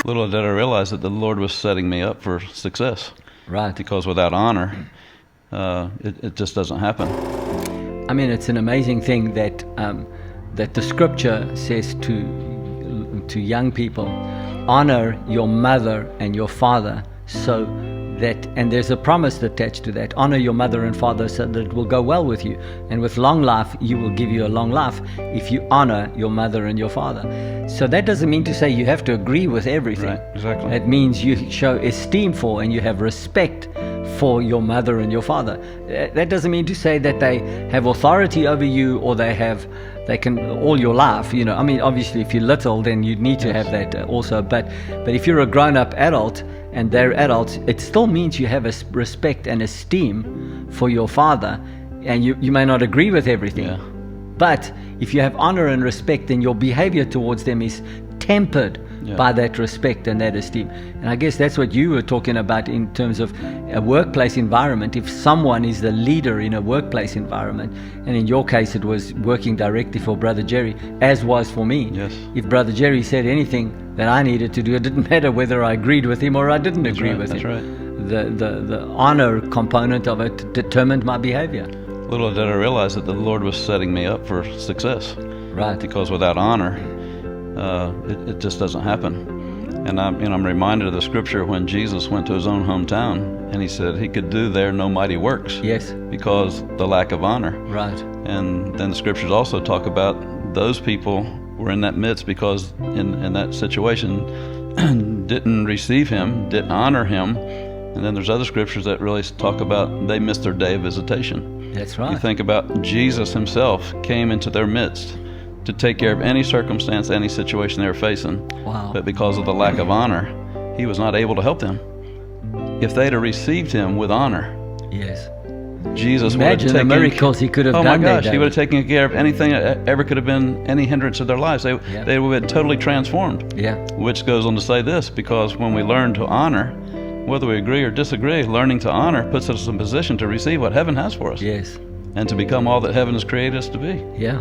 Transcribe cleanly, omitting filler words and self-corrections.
Little did I realize that the Lord was setting me up for success. Right. Because without honor, it just doesn't happen. I mean, it's an amazing thing that that the scripture says to young people, honor your mother and your father, so that, and there's a promise attached to that, honor your mother and father so that it will go well with you, and with long life you will give you a long life if you honor your mother and your father. So that doesn't mean to say you have to agree with everything. Right, exactly. It means you show esteem for and you have respect for your mother and your father. That doesn't mean to say that they have authority over you, or they can all your life, you know. I mean, obviously if you're little, then you need to have that also, but if you're a grown-up adult and they're adults, it still means you have a respect and esteem for your father, and you may not agree with everything. Yeah. But if you have honor and respect, then your behavior towards them is tempered by that respect and that esteem. And I guess that's what you were talking about in terms of a workplace environment. If someone is the leader in a workplace environment, and in your case it was working directly for Brother Jerry, as was for me. Yes. If Brother Jerry said anything that I needed to do, it didn't matter whether I agreed with him or I didn't agree with him. That's right. The honor component of it determined my behavior. Little did I realize that the Lord was setting me up for success. Right. Because without honor, it just doesn't happen. And I'm reminded of the scripture when Jesus went to his own hometown, and he said he could do there no mighty works. Yes. Because the lack of honor. Right. And then the scriptures also talk about those people were in that midst because in that situation didn't receive him, didn't honor him. And then there's other scriptures that really talk about they missed their day of visitation. That's right. You think about Jesus himself came into their midst to take care of any circumstance, any situation they were facing. Wow. But because of the lack of honor, he was not able to help them. If they'd have received him with honor, Yes. Jesus Imagine would have the taken, miracles he could have oh done. my gosh, there, he would have taken care of anything that ever could have been any hindrance of their lives. They would have been totally transformed. Yeah. Which goes on to say this, because when we learn to honor, whether we agree or disagree, learning to honor puts us in position to receive what heaven has for us. Yes. And to become all that heaven has created us to be. Yeah.